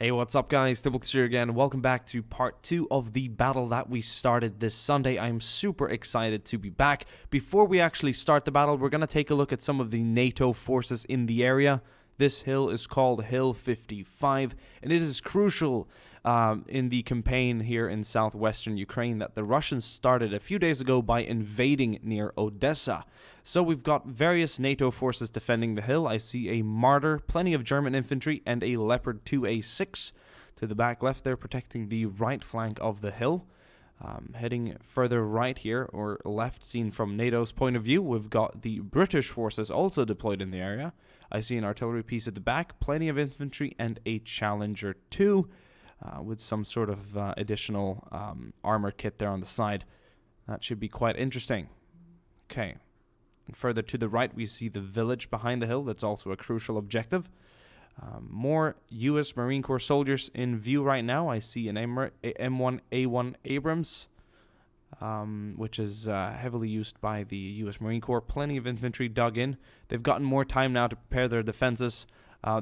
Hey, what's up guys, DiplexHeated here again. Welcome back to part 2 of the battle that we started this Sunday. I'm super excited to be back. Before we actually start the battle, we're going to take a look at some of the NATO forces in the area. This hill is called Hill 55, and it is crucial in the campaign here in southwestern Ukraine that the Russians started a few days ago by invading near Odessa. So we've got various NATO forces defending the hill. I see a Marder, plenty of German infantry, and a Leopard 2A6 to the back left there, protecting the right flank of the hill. Heading further right here, or left, seen from NATO's point of view, we've got the British forces also deployed in the area. I see an artillery piece at the back, plenty of infantry, and a Challenger 2 with some sort of additional armor kit there on the side. That should be quite interesting. Okay. And further to the right, we see the village behind the hill. That's also a crucial objective. More U.S. Marine Corps soldiers in view right now. I see an M1A1 Abrams, which is heavily used by the U.S. Marine Corps. Plenty of infantry dug in. They've gotten more time now to prepare their defenses.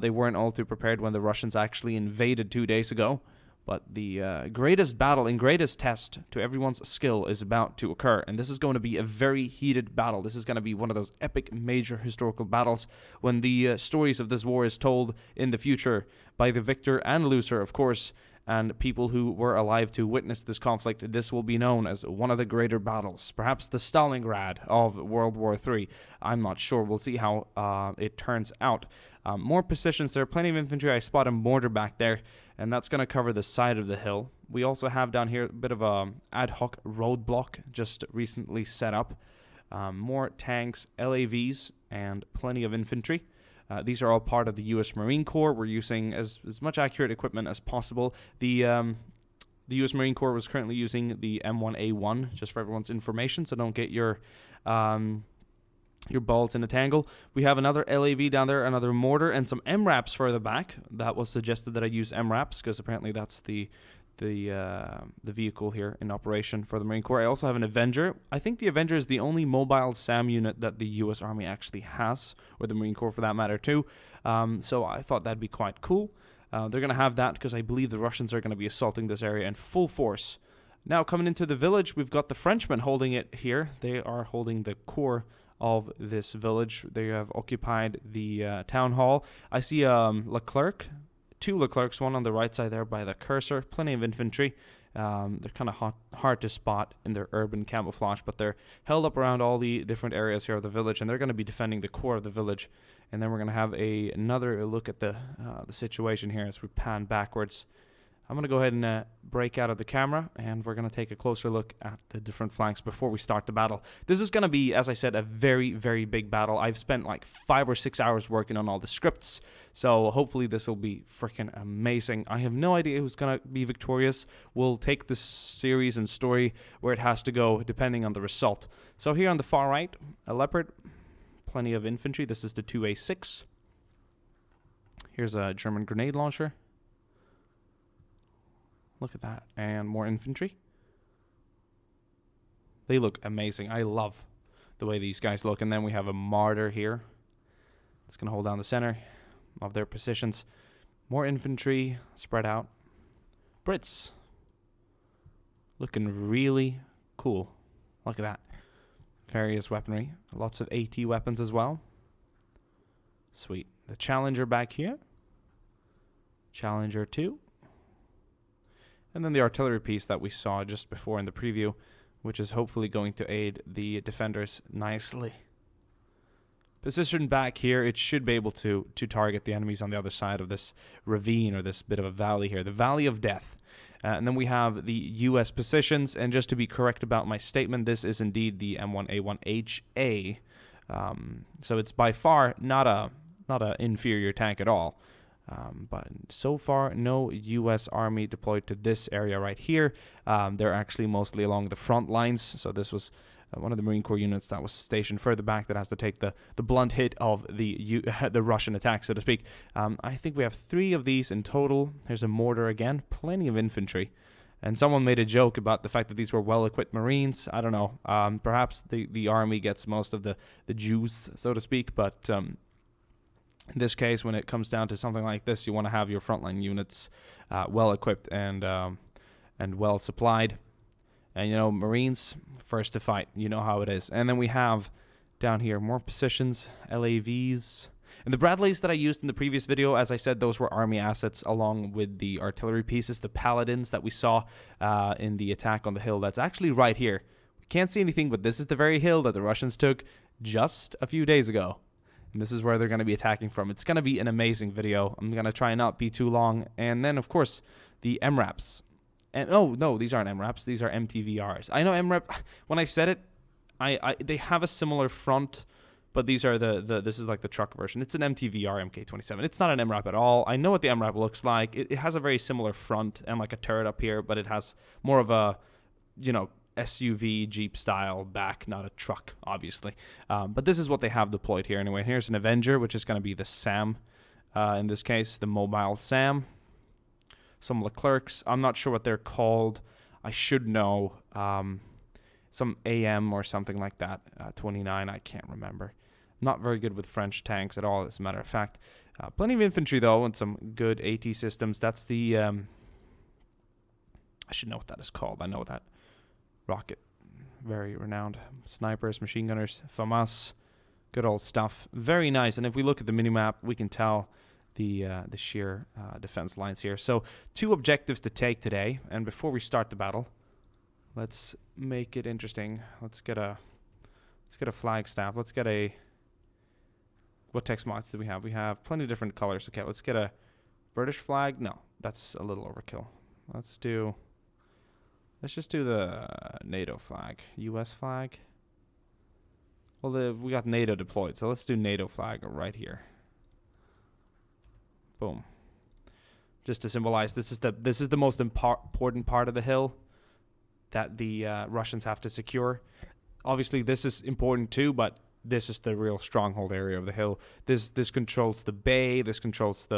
They weren't all too prepared when the Russians actually invaded 2 days ago. But the greatest battle and greatest test to everyone's skill is about to occur. And this is going to be a very heated battle. This is going to be one of those epic major historical battles when the stories of this war is told in the future by the victor and loser, of course, and people who were alive to witness this conflict. This will be known as one of the greater battles, perhaps the Stalingrad of World War III. I'm not sure. We'll see how it turns out. More positions. There are plenty of infantry. I spot a mortar back there, and that's going to cover the side of the hill. We also have down here a bit of a ad hoc roadblock just recently set up. More tanks, LAVs, and plenty of infantry. These are all part of the U.S. Marine Corps. We're using as much accurate equipment as possible. The U.S. Marine Corps was currently using the M1A1, just for everyone's information, so don't get your balls in a tangle. We have another LAV down there, another mortar, and some MRAPs further back. That was suggested that I use MRAPs because apparently that's the vehicle here in operation for the Marine Corps. I also have an Avenger. I think the Avenger is the only mobile SAM unit that the U.S. Army actually has, or the Marine Corps for that matter too. So I thought that'd be quite cool. They're going to have that because I believe the Russians are going to be assaulting this area in full force. Now coming into the village, we've got the Frenchmen holding it here. They are holding the core of this village. They have occupied the town hall. I see Leclerc. 2 Leclercs, one on the right side there by the cursor. Plenty of infantry. They're kind of hard to spot in their urban camouflage, but they're held up around all the different areas here of the village, and they're going to be defending the core of the village. And then we're going to have another look at the situation here as we pan backwards. I'm going to go ahead and break out of the camera, and we're going to take a closer look at the different flanks before we start the battle. This is going to be, as I said, a very, very big battle. I've spent like 5 or 6 hours working on all the scripts, so hopefully this will be freaking amazing. I have no idea who's going to be victorious. We'll take this series and story where it has to go, depending on the result. So here on the far right, a Leopard, plenty of infantry. This is the 2A6. Here's a German grenade launcher. Look at that. And more infantry. They look amazing. I love the way these guys look. And then we have a Marder here. It's going to hold down the center of their positions. More infantry spread out. Brits. Looking really cool. Look at that. Various weaponry. Lots of AT weapons as well. Sweet. The Challenger back here. Challenger 2. And then the artillery piece that we saw just before in the preview, which is hopefully going to aid the defenders nicely. Positioned back here, it should be able to target the enemies on the other side of this ravine, or this bit of a valley here, the Valley of Death. And then we have the U.S. positions, and just to be correct about my statement, this is indeed the M1A1HA. So it's by far not a inferior tank at all. But so far, no U.S. Army deployed to this area right here. They're actually mostly along the front lines. So this was one of the Marine Corps units that was stationed further back that has to take the blunt hit of the Russian attack, so to speak. I think we have 3 of these in total. There's a mortar again, plenty of infantry. And someone made a joke about the fact that these were well-equipped Marines. I don't know. Perhaps the Army gets most of the juice, so to speak. But In this case, when it comes down to something like this, you want to have your frontline units well equipped and well supplied. And, you know, Marines, first to fight. You know how it is. And then we have down here more positions, LAVs. And the Bradleys that I used in the previous video, as I said, those were army assets along with the artillery pieces, the Paladins that we saw in the attack on the hill. That's actually right here. We can't see anything, but this is the very hill that the Russians took just a few days ago. And this is where they're going to be attacking from. It's going to be an amazing video. I'm going to try and not be too long. And then, of course, the MRAPs. And oh, no, these aren't MRAPs. These are MTVRs. I know MRAP, when I said it, they have a similar front, but these are this is like the truck version. It's an MTVR MK27. It's not an MRAP at all. I know what the MRAP looks like. It has a very similar front and like a turret up here, but it has more of a, you know, SUV Jeep style back, not a truck, obviously. But this is what they have deployed here anyway. Here's an Avenger, which is going to be the SAM in this case, the mobile SAM. Some Leclercs. I'm not sure what they're called. I should know. Some AM or something like that. 29, I can't remember. Not very good with French tanks at all, as a matter of fact. Plenty of infantry, though, and some good AT systems. That's the... I should know what that is called. I know that. Rocket. Very renowned. Snipers, machine gunners, FAMAS. Good old stuff. Very nice. And if we look at the minimap, we can tell the sheer defense lines here. So 2 objectives to take today. And before we start the battle, let's make it interesting. Let's get a flagstaff. Let's get a... What text mods do we have? We have plenty of different colors. Okay, let's get a British flag. No, that's a little overkill. Let's just do the NATO flag. US flag. Well, we got NATO deployed, so let's do NATO flag right here. Boom. Just to symbolize, this is the most important part of the hill that the Russians have to secure. Obviously, this is important too, but this is the real stronghold area of the hill. This controls the bay. This controls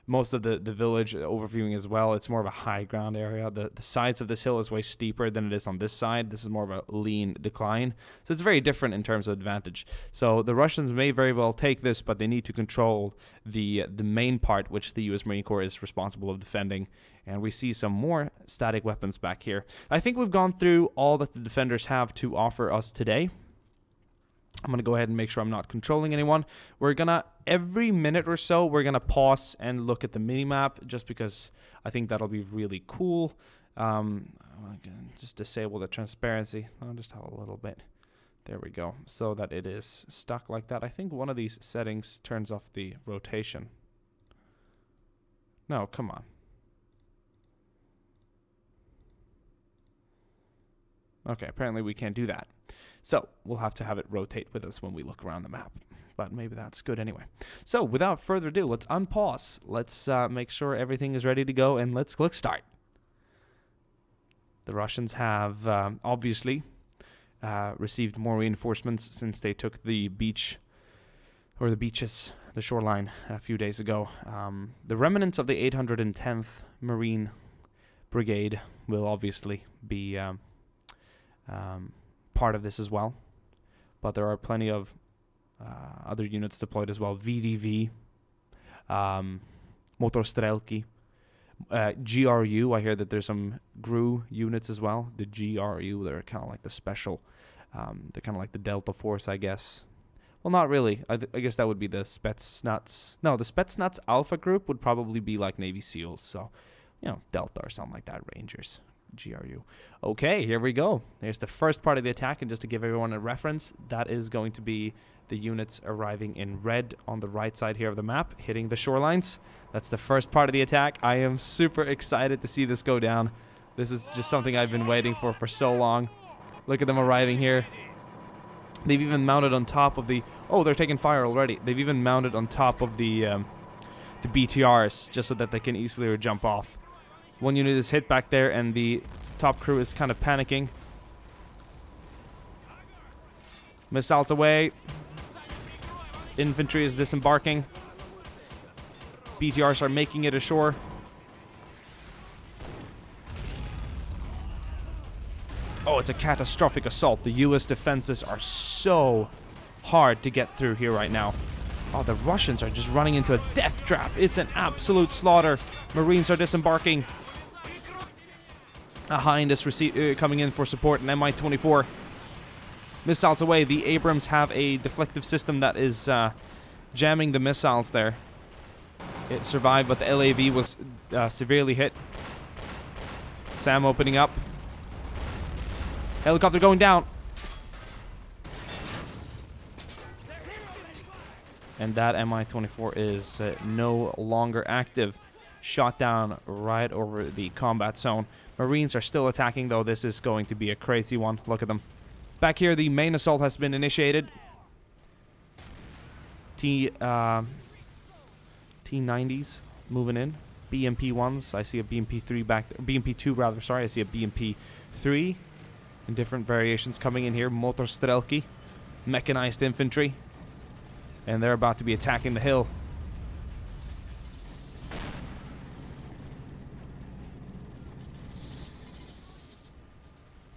most of the village, overviewing as well. It's more of a high ground area. The sides of this hill is way steeper than it is on this side. This is more of a lean decline. So it's very different in terms of advantage. So the Russians may very well take this, but they need to control the main part, which the U.S. Marine Corps is responsible of defending. And we see some more static weapons back here. I think we've gone through all that the defenders have to offer us today. I'm going to go ahead and make sure I'm not controlling anyone. We're going to, every minute or so, we're going to pause and look at the minimap, just because I think that'll be really cool. Just disable the transparency. I'll just have a little bit. There we go. So that it is stuck like that. I think one of these settings turns off the rotation. No, come on. Okay, apparently we can't do that. So we'll have to have it rotate with us when we look around the map. But maybe that's good anyway. So without further ado, let's unpause. Let's make sure everything is ready to go, and let's start. The Russians have obviously received more reinforcements since they took the beach, or the beaches, the shoreline a few days ago. The remnants of the 810th Marine Brigade will obviously be part of this as well, but there are plenty of other units deployed as well. VDV, Motorstrelki, GRU. I hear that there's some GRU units as well. The GRU, they're kind of like the special, they're kind of like the Delta Force, I guess. Well, not really. I guess that would be the Spetsnaz. No, the Spetsnaz Alpha group would probably be like Navy SEALs. So, you know, Delta or something like that. Rangers. GRU. Okay, here we go. There's the first part of the attack, and just to give everyone a reference, that is going to be the units arriving in red on the right side here of the map, hitting the shorelines. That's the first part of the attack. I am super excited to see this go down. This is just something I've been waiting for so long. Look at them arriving here. They've even mounted on top of the... Oh, they're taking fire already. They've even mounted on top of the BTRs, just so that they can easily jump off. One unit is hit back there, and the top crew is kind of panicking. Missiles away. Infantry is disembarking. BTRs are making it ashore. Oh, it's a catastrophic assault. The U.S. defenses are so hard to get through here right now. Oh, the Russians are just running into a death trap. It's an absolute slaughter. Marines are disembarking. Behind us, coming in for support, an Mi-24. Missiles away. The Abrams have a deflective system that is jamming the missiles there. It survived, but the LAV was severely hit. SAM opening up. Helicopter going down. And that Mi-24 is no longer active. Shot down right over the combat zone. Marines are still attacking, though. This is going to be a crazy one. Look at them. Back here, the main assault has been initiated. T90s moving in. BMP1s. I see a BMP3 back there. BMP2 rather, sorry. I see a BMP3 in different variations coming in here. Motorstrelki. Mechanized infantry. And they're about to be attacking the hill.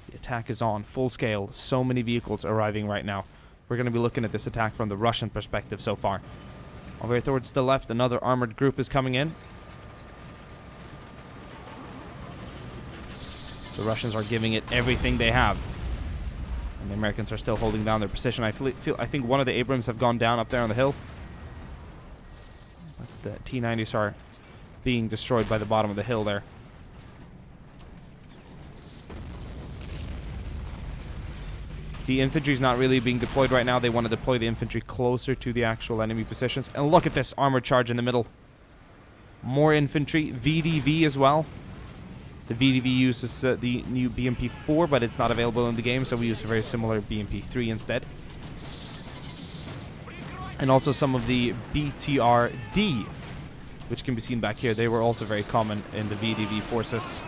The attack is on full scale. So many vehicles arriving right now. We're going to be looking at this attack from the Russian perspective so far. Over here towards the left, another armored group is coming in. The Russians are giving it everything they have. And the Americans are still holding down their position. I think one of the Abrams have gone down up there on the hill. But the T-90s are being destroyed by the bottom of the hill there. The infantry is not really being deployed right now. They want to deploy the infantry closer to the actual enemy positions. And look at this armored charge in the middle. More infantry. VDV as well. The VDV uses the new BMP4, but it's not available in the game, so we use a very similar BMP3 instead. And also some of the BTRD, which can be seen back here. They were also very common in the VDV forces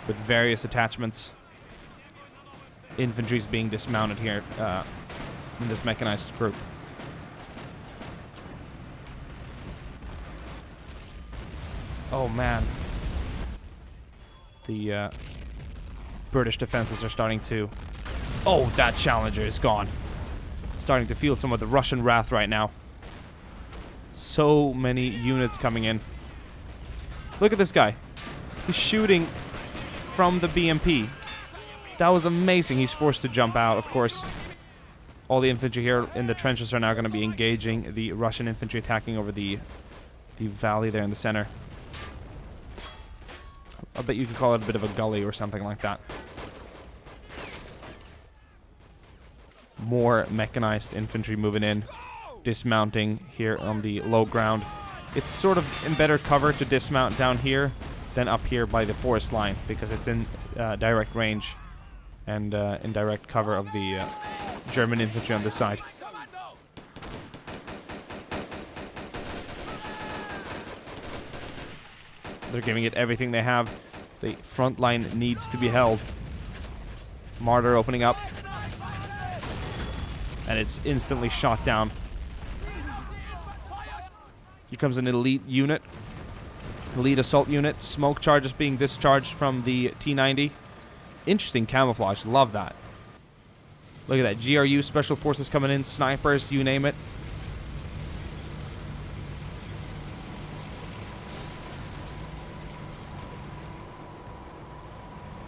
with various attachments. Infantry is being dismounted here in this mechanized group. Oh, man. The British defenses are starting to... Oh, that Challenger is gone. Starting to feel some of the Russian wrath right now. So many units coming in. Look at this guy. He's shooting from the BMP. That was amazing. He's forced to jump out, of course. All the infantry here in the trenches are now going to be engaging the Russian infantry attacking over the valley there in the center. I bet you could call it a bit of a gully or something like that. More mechanized infantry moving in, dismounting here on the low ground. It's sort of in better cover to dismount down here than up here by the forest line because it's in direct range and in direct cover of the German infantry on this side. They're giving it everything they have. The front line needs to be held. Martyr opening up. And it's instantly shot down. Here comes an elite unit. Elite assault unit. Smoke charges being discharged from the T-90. Interesting camouflage. Love that. Look at that. GRU special forces coming in. Snipers, you name it.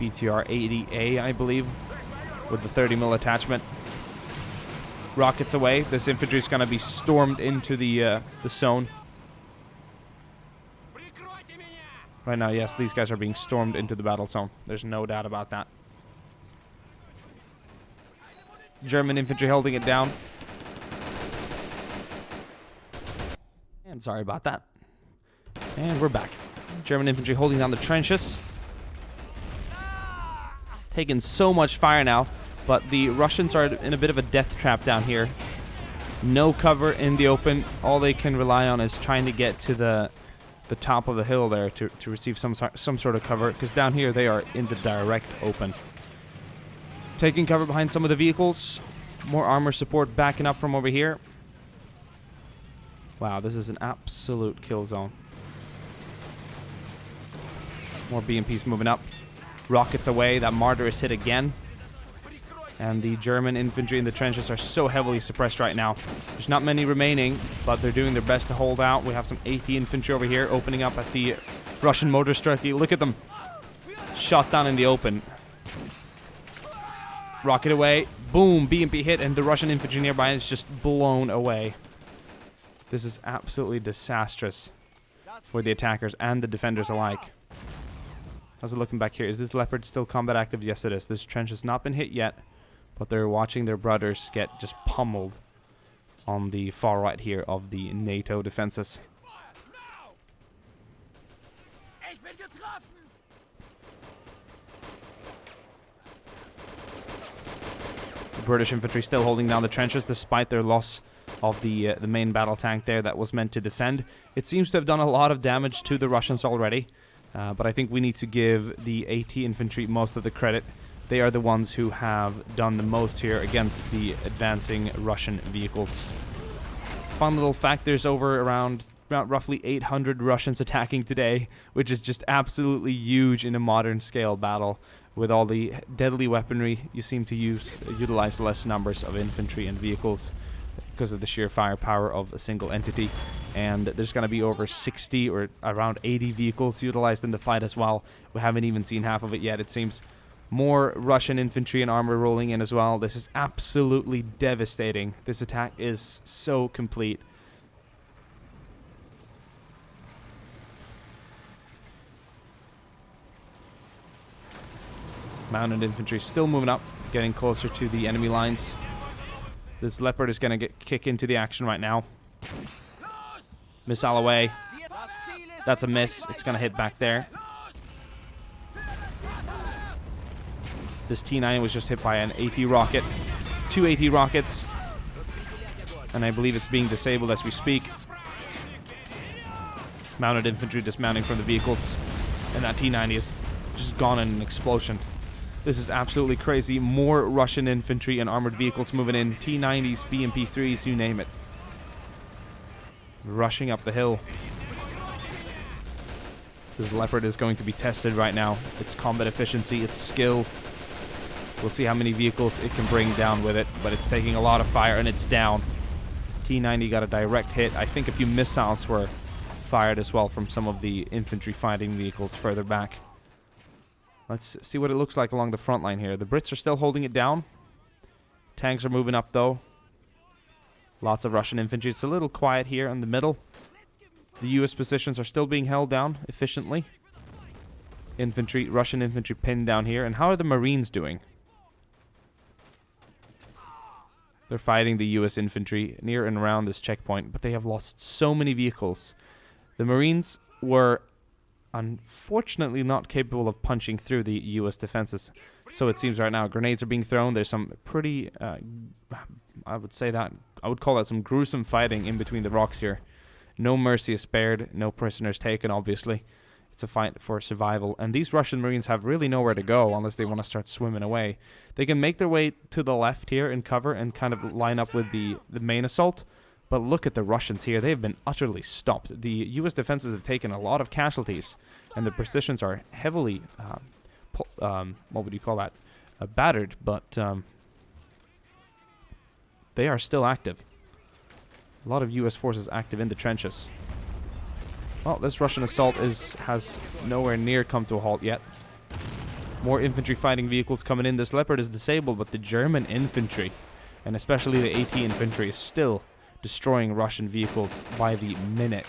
BTR-80A, I believe, with the 30mm attachment. Rockets away. This infantry is going to be stormed into the zone. Right now, yes, these guys are being stormed into the battle zone. There's no doubt about that. German infantry holding it down. And sorry about that. And we're back. German infantry holding down the trenches. Taking so much fire now, but the Russians are in a bit of a death trap down here. No cover in the open. All they can rely on is trying to get to the top of the hill there to receive some sort of cover, because down here they are in the direct open. Taking cover behind some of the vehicles. More armor support backing up from over here. Wow, this is an absolute kill zone. More BMPs moving up. Rockets away. That Martyr is hit again. And the German infantry in the trenches are so heavily suppressed right now. There's not many remaining, but they're doing their best to hold out. We have some AT infantry over here opening up at the Russian mortar strike. Look at them. Shot down in the open. Rocket away. Boom. BMP hit, and the Russian infantry nearby is just blown away. This is absolutely disastrous for the attackers and the defenders alike. How's it looking back here? Is this Leopard still combat active? Yes, it is. This trench has not been hit yet, but they're watching their brothers get just pummeled on the far right here of the NATO defenses. The British infantry still holding down the trenches despite their loss of the main battle tank there that was meant to defend. It seems to have done a lot of damage to the Russians already, but I think we need to give the AT infantry most of the credit. They are the ones who have done the most here against the advancing Russian vehicles. Fun little fact, there's around roughly 800 Russians attacking today, which is just absolutely huge in a modern scale battle. With all the deadly weaponry, you seem to utilize less numbers of infantry and vehicles because of the sheer firepower of a single entity. And there's going to be over 60 or around 80 vehicles utilized in the fight as well. We haven't even seen half of it yet, it seems. More Russian infantry and armor rolling in as well. This is absolutely devastating. This attack is so complete. Mounted infantry still moving up, getting closer to the enemy lines. This Leopard is going to kick into the action right now. Missile away. That's a miss. It's going to hit back there. This T9 was just hit by an AT rocket. 2 AT rockets. And I believe it's being disabled as we speak. Mounted infantry dismounting from the vehicles. And that T90 is just gone in an explosion. This is absolutely crazy. More Russian infantry and armored vehicles moving in. T90s, BMP3s, you name it. Rushing up the hill. This Leopard is going to be tested right now. Its combat efficiency, its skill. We'll see how many vehicles it can bring down with it, but it's taking a lot of fire and it's down. T90 got a direct hit. I think a few missiles were fired as well from some of the infantry fighting vehicles further back. Let's see what it looks like along the front line here. The Brits are still holding it down. Tanks are moving up though. Lots of Russian infantry. It's a little quiet here in the middle. The US positions are still being held down efficiently. Infantry, Russian infantry pinned down here. And how are the Marines doing? They're fighting the US infantry near and around this checkpoint, but they have lost so many vehicles. The Marines were unfortunately not capable of punching through the US defenses. So it seems right now grenades are being thrown. There's some pretty, I would call that some gruesome fighting in between the rocks here. No mercy is spared, no prisoners taken, obviously. It's a fight for survival. And these Russian Marines have really nowhere to go unless they want to start swimming away. They can make their way to the left here in cover and kind of line up with the main assault. But look at the Russians here. They've been utterly stopped. The US defenses have taken a lot of casualties. And the positions are heavily, what would you call that? Battered. But they are still active. A lot of US forces active in the trenches. Well, this Russian assault has nowhere near come to a halt yet. More infantry fighting vehicles coming in. This Leopard is disabled, but the German infantry, and especially the AT infantry, is still destroying Russian vehicles by the minute.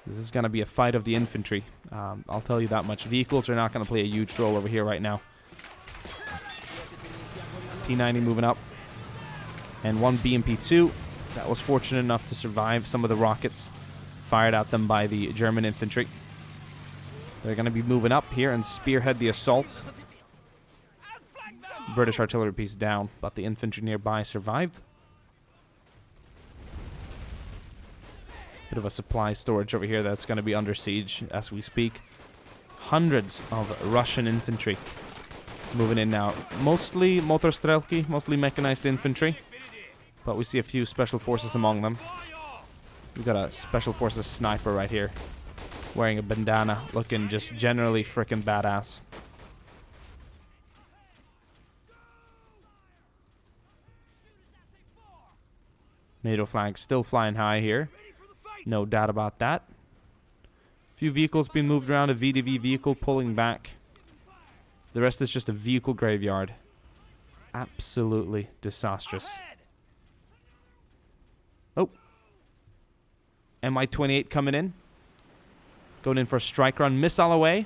This is going to be a fight of the infantry. I'll tell you that much. Vehicles are not going to play a huge role over here right now. T90 moving up. And one BMP2 that was fortunate enough to survive some of the rockets fired at them by the German infantry. They're going to be moving up here and spearhead the assault. British artillery piece down, but the infantry nearby survived. Bit of a supply storage over here that's going to be under siege as we speak. Hundreds of Russian infantry moving in now. Mostly motorstrelki, mostly mechanized infantry. But we see a few special forces among them. We've got a special forces sniper right here. Wearing a bandana, looking just generally frickin' badass. NATO flag still flying high here. No doubt about that. A few vehicles being moved around. A VDV vehicle pulling back. The rest is just a vehicle graveyard. Absolutely disastrous. Oh. Mi-28 coming in. Going in for a strike run. Missile away.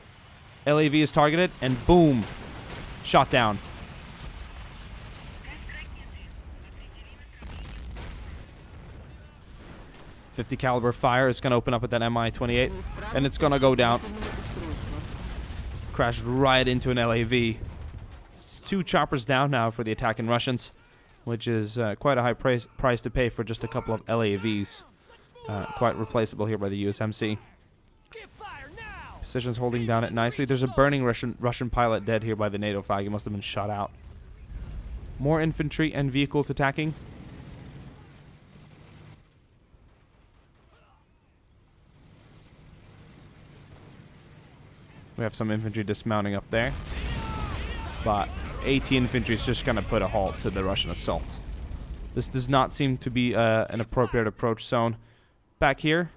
LAV is targeted. And boom. Shot down. .50 caliber fire is going to open up at that Mi-28. And it's going to go down. Crashed right into an LAV. It's 2 choppers down now for the attacking Russians, which is quite a high price to pay for just a couple of LAVs. Quite replaceable here by the USMC. Precision's holding down it nicely. There's a burning Russian pilot dead here by the NATO flag. He must have been shot out. More infantry and vehicles attacking. We have some infantry dismounting up there. But AT infantry is just going to put a halt to the Russian assault. This does not seem to be an appropriate approach zone. Back here,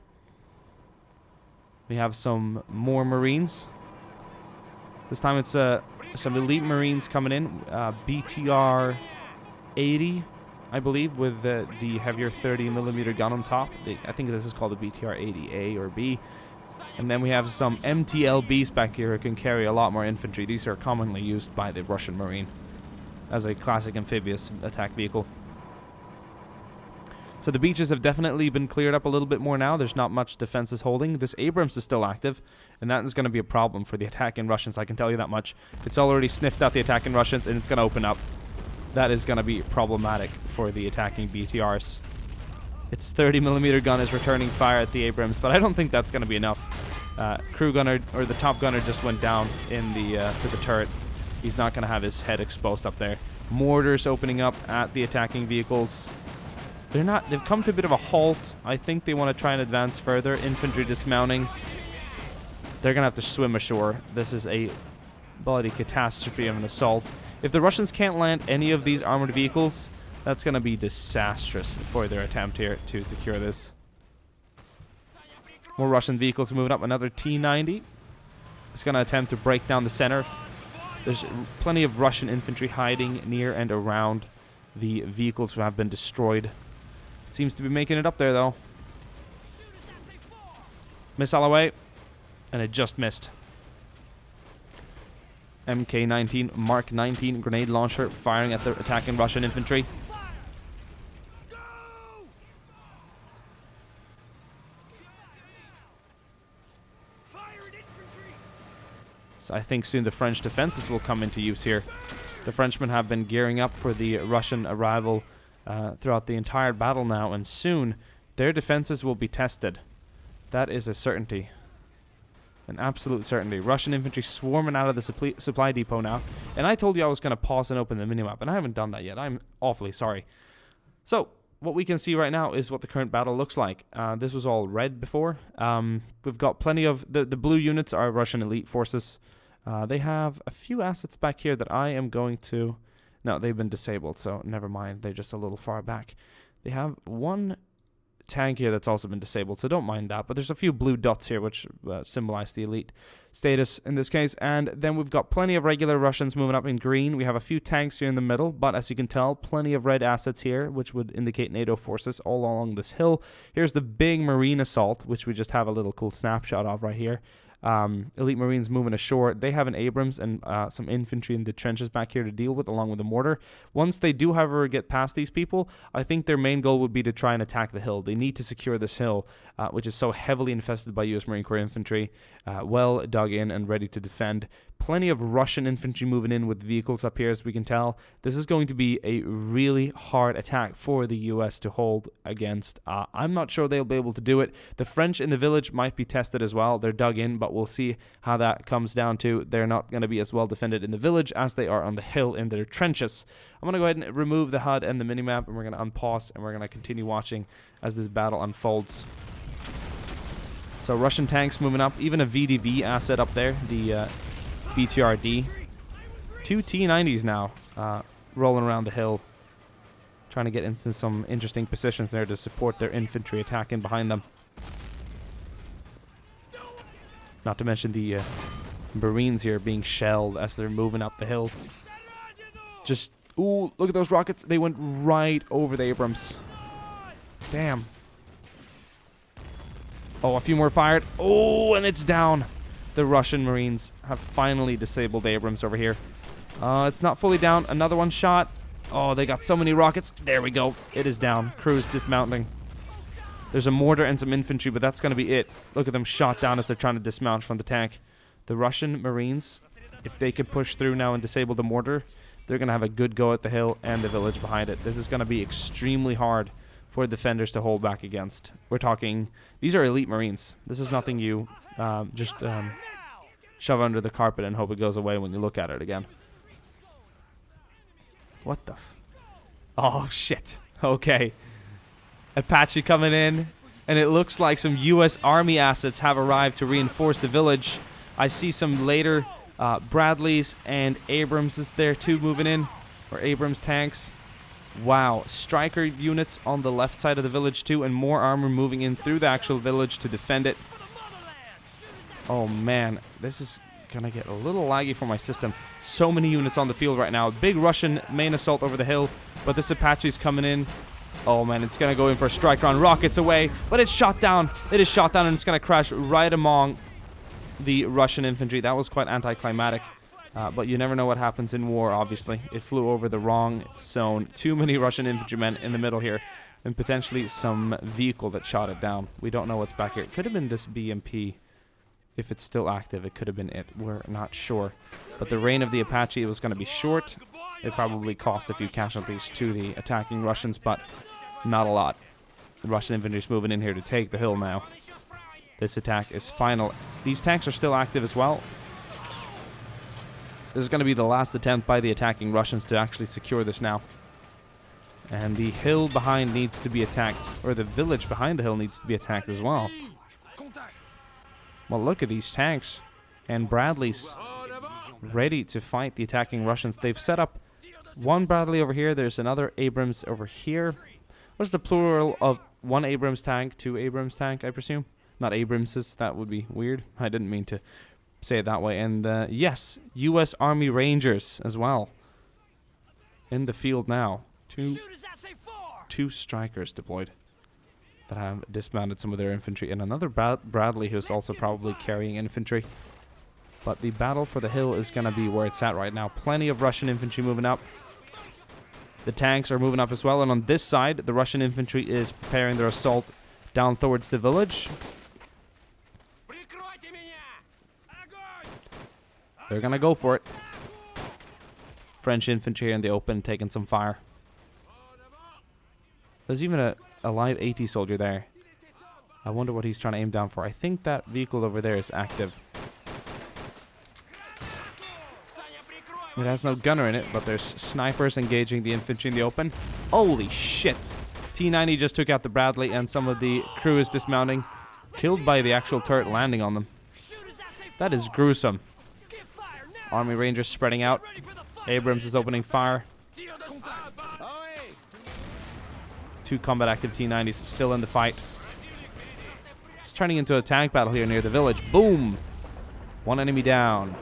we have some more Marines. This time it's some elite Marines coming in. BTR 80, I believe, with the heavier 30mm gun on top. I think this is called the BTR 80A or B. And then we have some MTLBs back here who can carry a lot more infantry. These are commonly used by the Russian Marine as a classic amphibious attack vehicle. So the beaches have definitely been cleared up a little bit more now. There's not much defenses holding. This Abrams is still active, and that is going to be a problem for the attacking Russians, I can tell you that much. It's already sniffed out the attacking Russians, and it's going to open up. That is going to be problematic for the attacking BTRs. Its 30mm gun is returning fire at the Abrams, but I don't think that's going to be enough. Crew gunner, or the top gunner, just went down in to the turret. He's not going to have his head exposed up there. Mortars opening up at the attacking vehicles. They've come to a bit of a halt. I think they want to try and advance further. Infantry dismounting. They're going to have to swim ashore. This is a bloody catastrophe of an assault. If the Russians can't land any of these armored vehicles, that's going to be disastrous for their attempt here to secure this. More Russian vehicles moving up. Another T-90. It's going to attempt to break down the center. There's plenty of Russian infantry hiding near and around the vehicles who have been destroyed. It seems to be making it up there, though. Missile away. And it just missed. MK-19, Mark 19 grenade launcher firing at the attacking Russian infantry. So I think soon the French defenses will come into use here. The Frenchmen have been gearing up for the Russian arrival throughout the entire battle now, and soon their defenses will be tested. That is a certainty. An absolute certainty. Russian infantry swarming out of the supply depot now. And I told you I was going to pause and open the minimap, and I haven't done that yet. I'm awfully sorry. So, what we can see right now is what the current battle looks like. This was all red before. We've got plenty of... The blue units are Russian elite forces. They have a few assets back here that I am going to... No, they've been disabled, so never mind. They're just a little far back. They have one tank here that's also been disabled, so don't mind that. But there's a few blue dots here, which symbolize the elite status in this case. And then we've got plenty of regular Russians moving up in green. We have a few tanks here in the middle, but as you can tell, plenty of red assets here, which would indicate NATO forces all along this hill. Here's the big Marine assault, which we just have a little cool snapshot of right here. Elite Marines moving ashore. They have an Abrams and some infantry in the trenches back here to deal with, along with a mortar. Once they do, however, get past these people, I think their main goal would be to try and attack the hill. They need to secure this hill, which is so heavily infested by U.S. Marine Corps infantry, well dug in and ready to defend. Plenty of Russian infantry moving in with vehicles up here, as we can tell. This is going to be a really hard attack for the U.S. to hold against. I'm not sure they'll be able to do it. The French in the village might be tested as well. They're dug in, but we'll see how that comes down to. They're not going to be as well defended in the village as they are on the hill in their trenches. I'm going to go ahead and remove the HUD and the minimap, and we're going to unpause, and we're going to continue watching as this battle unfolds. So Russian tanks moving up, even a VDV asset up there, the BTRD. Two T-90s now rolling around the hill, Trying to get into some interesting positions there to support their infantry attack in behind them. Not to mention the Marines here being shelled as they're moving up the hills. Just, ooh, look at those rockets. They went right over the Abrams. Damn. Oh, a few more fired. Oh, and it's down. The Russian Marines have finally disabled the Abrams over here. It's not fully down. Another one shot. Oh, they got so many rockets. There we go. It is down. Crew is dismounting. There's a mortar and some infantry, but that's going to be it. Look at them shot down as they're trying to dismount from the tank. The Russian Marines, if they can push through now and disable the mortar, they're going to have a good go at the hill and the village behind it. This is going to be extremely hard for defenders to hold back against. We're talking, these are elite Marines. This is nothing you just shove under the carpet and hope it goes away when you look at it again. What the oh, shit. Okay. Apache coming in, and it looks like some U.S. Army assets have arrived to reinforce the village. I see some later Bradleys and Abramses there too moving in, or Abrams tanks. Wow, striker units on the left side of the village too, and more armor moving in through the actual village to defend it. Oh man, this is gonna get a little laggy for my system. So many units on the field right now. Big Russian main assault over the hill, but this Apache's coming in. Oh man, it's gonna go in for a strike round. Rockets away, but it's shot down. It is shot down, and it's gonna crash right among the Russian infantry. That was quite anticlimactic, but you never know what happens in war, obviously. It flew over the wrong zone. Too many Russian infantrymen in the middle here, and potentially some vehicle that shot it down. We don't know what's back here. It could have been this BMP. If it's still active, it could have been it. We're not sure. But the reign of the Apache was going to be short. It probably cost a few casualties to the attacking Russians, but not a lot. The Russian infantry is moving in here to take the hill now. This attack is final. These tanks are still active as well. This is going to be the last attempt by the attacking Russians to actually secure this now. And the hill behind needs to be attacked, or the village behind the hill needs to be attacked as well. Well, look at these tanks and Bradleys ready to fight the attacking Russians. They've set up one Bradley over here. There's another Abrams over here. What's the plural of one Abrams tank? Two Abrams tank, I presume? Not Abramses. That would be weird. I didn't mean to say it that way. And yes, U.S. Army Rangers as well. In the field now. Two strikers deployed that have dismounted some of their infantry, and another Bradley who's also probably carrying infantry. But the battle for the hill is going to be where it's at right now. Plenty of Russian infantry moving up. The tanks are moving up as well, and on this side, the Russian infantry is preparing their assault down towards the village. They're going to go for it. French infantry in the open taking some fire. There's even a live AT soldier there. I wonder what he's trying to aim down for. I think that vehicle over there is active. It has no gunner in it, but there's snipers engaging the infantry in the open. Holy shit. T-90 just took out the Bradley, and some of the crew is dismounting. Killed by the actual turret landing on them. That is gruesome. Army Rangers spreading out. Abrams is opening fire. Two combat active T-90s still in the fight. It's turning into a tank battle here near the village. Boom! One enemy down.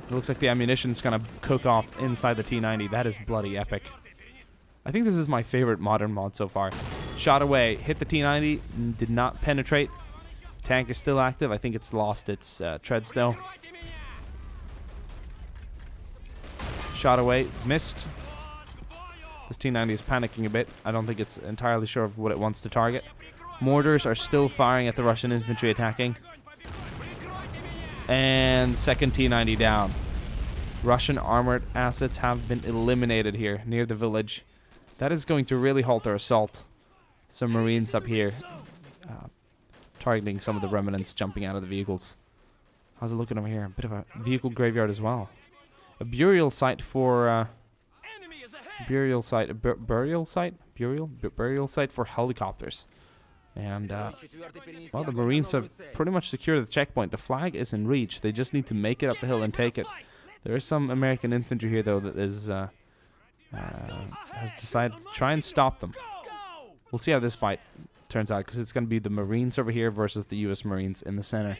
It looks like the ammunition's gonna cook off inside the T-90. That is bloody epic. I think this is my favorite modern mod so far. Shot away, hit the T-90, did not penetrate. Tank is still active. I think it's lost its tread still. Shot away, missed. This T-90 is panicking a bit. I don't think it's entirely sure of what it wants to target. Mortars are still firing at the Russian infantry attacking. And second T-90 down. Russian armored assets have been eliminated here near the village. That is going to really halt their assault. Some Marines up here targeting some of the remnants jumping out of the vehicles. How's it looking over here? A bit of a vehicle graveyard as well. A burial site for burial site for helicopters. And well, the Marines have pretty much secured the checkpoint. The flag is in reach. They just need to make it up the hill and take it. There is some American infantry here though that is has decided to try and stop them. We'll see how this fight turns out, because it's going to be the Marines over here versus the U.S. Marines in the center.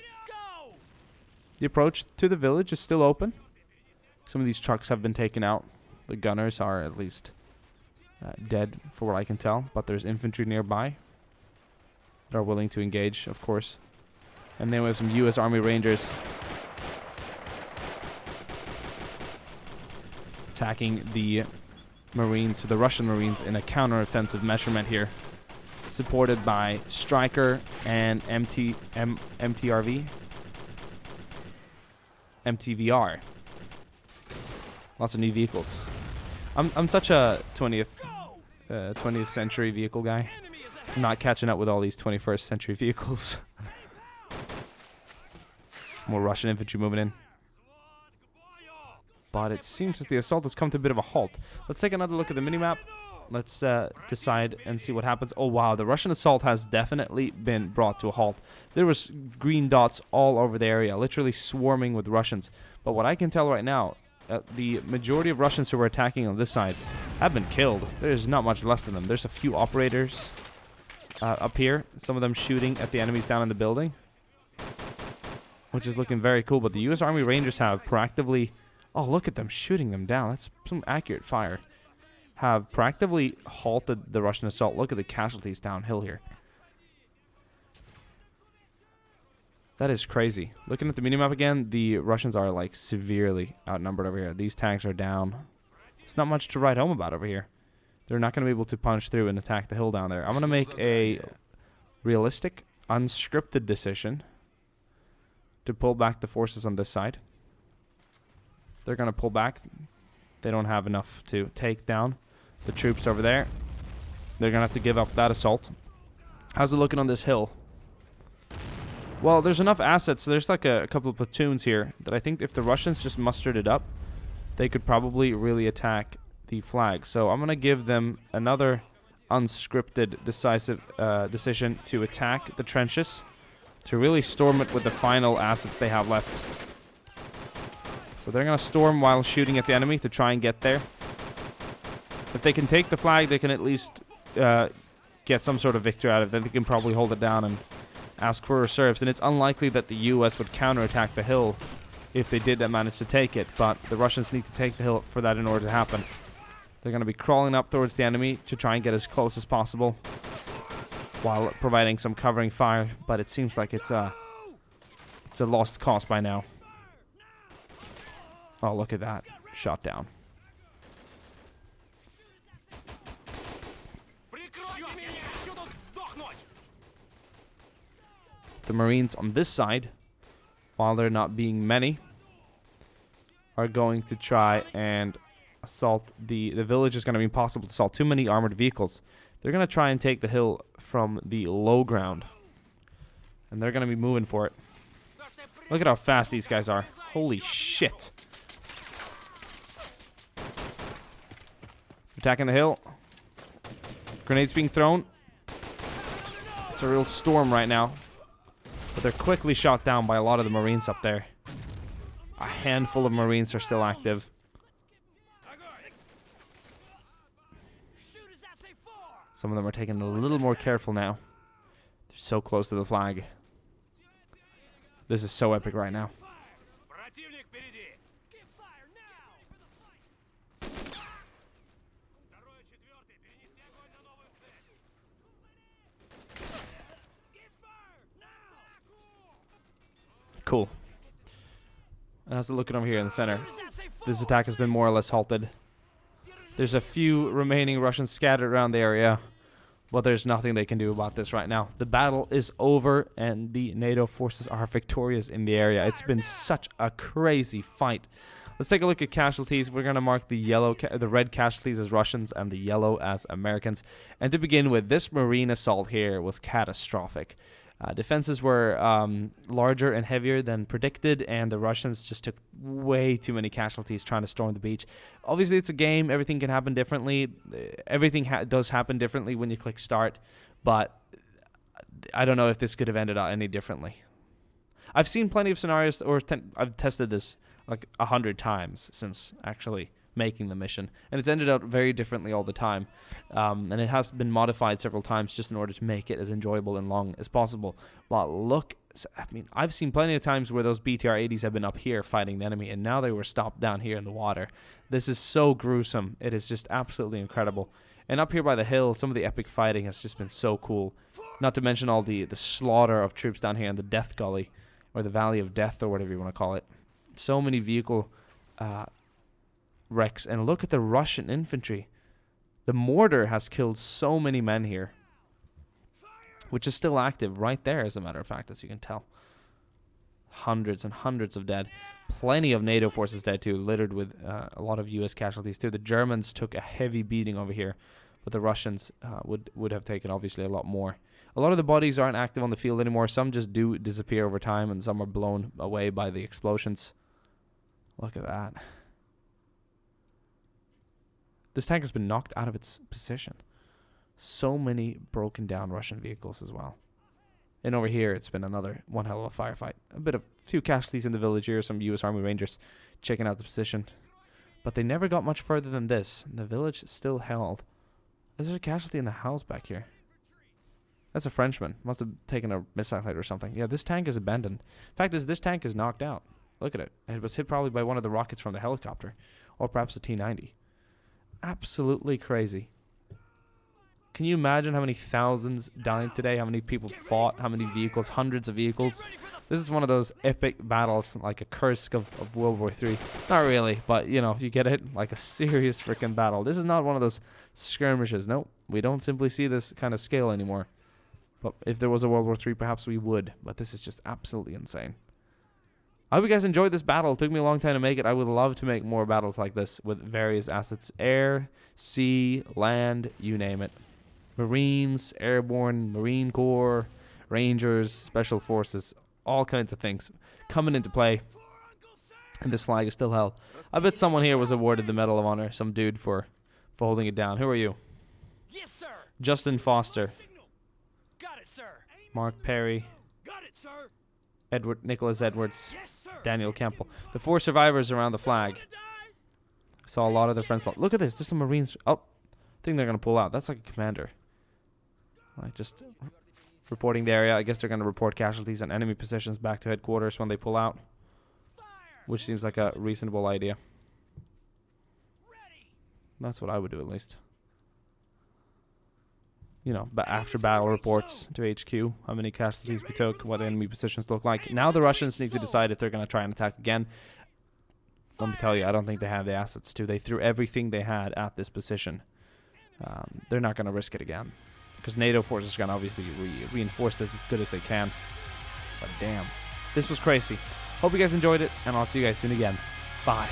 The approach to the village is still open. Some of these trucks have been taken out. The gunners are at least dead, for what I can tell. But there's infantry nearby that are willing to engage, of course. And then we have some U.S. Army Rangers attacking the Marines, the Russian Marines, in a counter-offensive measurement here, supported by Stryker and MTVR. Lots of new vehicles. I'm such a 20th century vehicle guy. I'm not catching up with all these 21st century vehicles. More Russian infantry moving in. But it seems as the assault has come to a bit of a halt. Let's take another look at the minimap. Let's decide and see what happens. Oh, wow. The Russian assault has definitely been brought to a halt. There was green dots all over the area, literally swarming with Russians. But what I can tell right now, the majority of Russians who were attacking on this side have been killed. There's not much left of them. There's a few operators up here. Some of them shooting at the enemies down in the building, which is looking very cool. But the U.S. Army Rangers have proactively... Oh, look at them shooting them down. That's some accurate fire. Have proactively halted the Russian assault. Look at the casualties downhill here. That is crazy. Looking at the minimap again, the Russians are like severely outnumbered over here. These tanks are down. It's not much to write home about over here. They're not going to be able to punch through and attack the hill down there. I'm going to make a realistic, unscripted decision to pull back the forces on this side. They're going to pull back. They don't have enough to take down the troops over there. They're going to have to give up that assault. How's it looking on this hill? Well, there's enough assets. There's like a couple of platoons here that I think if the Russians just mustered it up, they could probably really attack the flag. So I'm going to give them another unscripted, decisive decision to attack the trenches, to really storm it with the final assets they have left. So they're going to storm while shooting at the enemy to try and get there. If they can take the flag, they can at least get some sort of victory out of it. Then they can probably hold it down and ask for reserves. And it's unlikely that the U.S. would counterattack the hill if they did manage to take it. But the Russians need to take the hill for that in order to happen. They're going to be crawling up towards the enemy to try and get as close as possible while providing some covering fire. But it seems like it's a lost cause by now. Oh, look at that. Shot down. The Marines on this side, while they're not being many, are going to try and assault the village. Is going to be impossible to assault. Too many armored vehicles. They're going to try and take the hill from the low ground. And they're going to be moving for it. Look at how fast these guys are. Holy shit. Attacking the hill. Grenades being thrown. It's a real storm right now. But they're quickly shot down by a lot of the Marines up there. A handful of Marines are still active. Some of them are taking it a little more careful now. They're so close to the flag. This is so epic right now. Cool. And how's it looking over here in the center? This attack has been more or less halted. There's a few remaining Russians scattered around the area, but there's nothing they can do about this right now. The battle is over, and the NATO forces are victorious in the area. It's been such a crazy fight. Let's take a look at casualties. We're going to mark the red casualties as Russians and the yellow as Americans. And to begin with, this Marine assault here was catastrophic. Defenses were larger and heavier than predicted, and the Russians just took way too many casualties trying to storm the beach. Obviously, it's a game. Everything can happen differently. Everything does happen differently when you click start, but I don't know if this could have ended out any differently. I've seen plenty of scenarios, or I've tested this like 100 times since actually making the mission, and it's ended out very differently all the time, and it has been modified several times just in order to make it as enjoyable and long as possible. But look, I mean, I've seen plenty of times where those BTR-80s have been up here fighting the enemy, and now they were stopped down here in the water. This is so gruesome. It is just absolutely incredible. And up here by the hill, some of the epic fighting has just been so cool. Not to mention all the slaughter of troops down here in the Death Gully, or the Valley of Death, or whatever you want to call it. So many vehicle wrecks. And look at the Russian infantry. The mortar has killed so many men here, which is still active right there, as a matter of fact, as you can tell. Hundreds and hundreds of dead. Plenty of NATO forces dead too, littered with a lot of U.S. casualties too. The Germans took a heavy beating over here, but the Russians would have taken obviously a lot more. A lot of the bodies aren't active on the field anymore. Some just do disappear over time, and some are blown away by the explosions. Look at that. This tank has been knocked out of its position. So many broken down Russian vehicles as well. And over here, it's been another one hell of a firefight. Few casualties in the village here, some U.S. Army Rangers checking out the position. But they never got much further than this. The village is still held. Is there a casualty in the house back here? That's a Frenchman. Must have taken a missile hit or something. Yeah, this tank is abandoned. Fact is, this tank is knocked out. Look at it. It was hit probably by one of the rockets from the helicopter. Or perhaps a T-90. Absolutely crazy. Can you imagine how many thousands died today? How many people fought? How many vehicles? Hundreds of vehicles. This is one of those epic battles, like a Kursk of World War III. Not really, but, you know, you get it. Like a serious freaking battle. This is not one of those skirmishes. Nope. We don't simply see this kind of scale anymore. But if there was a World War III, perhaps we would. But this is just absolutely insane. I hope you guys enjoyed this battle. It took me a long time to make it. I would love to make more battles like this with various assets. Air, sea, land, you name it. Marines, Airborne, Marine Corps, Rangers, Special Forces, all kinds of things coming into play. And this flag is still held. I bet someone here was awarded the Medal of Honor. Some dude for holding it down. Who are you? Yes, sir. Justin Foster. Got it, sir. Mark Perry. Got it, sir. Nicholas Edwards. Yes, sir. Daniel Campbell. The 4 survivors around the flag. Saw a lot of their friends. Look at this. There's some Marines. Oh, I think they're going to pull out. That's like a commander. Like just reporting the area. I guess they're going to report casualties and enemy positions back to headquarters when they pull out. Which seems like a reasonable idea. That's what I would do at least. You know, after battle reports to HQ, how many casualties we took, what enemy positions look like. Now the Russians need to decide if they're going to try and attack again. Let me tell you, I don't think they have the assets to. They threw everything they had at this position. They're not going to risk it again. Because NATO forces are going to obviously reinforce this as good as they can. But damn, this was crazy. Hope you guys enjoyed it, and I'll see you guys soon again. Bye.